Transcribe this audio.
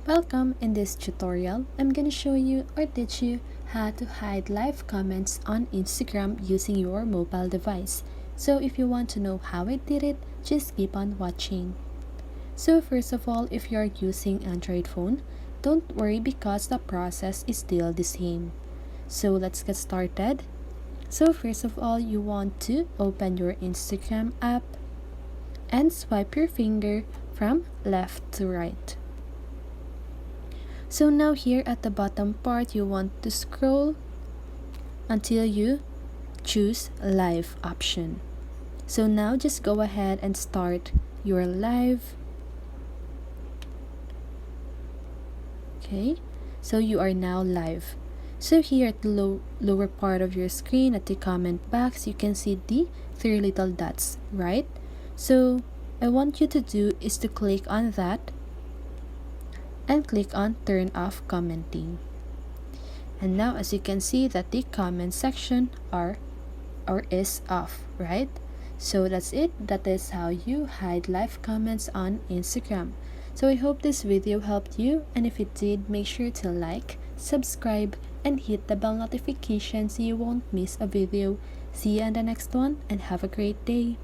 Welcome. In this tutorial, I'm gonna show you or teach you how to hide live comments on Instagram using your mobile device. So if you want to know how I did it, just keep on watching. So first of all, if you are using Android phone, don't worry because the process is still the same. So let's get started. So first of all, you want to open your Instagram app and swipe your finger from left to right. So now here at the bottom part, you want to scroll until you choose live option. So now just go ahead and start your live. Okay, so you are now live. So here at the lower part of your screen at the comment box, you can see the three little dots, right? So I want you to do is to click on that and click on turn off commenting. And now as you can see that the comment section is off, right? So that's it. That is how you hide live comments on Instagram. So I hope this video helped you, and if it did, make sure to like, subscribe, and hit the bell notification so you won't miss a video. See you in the next one and have a great day.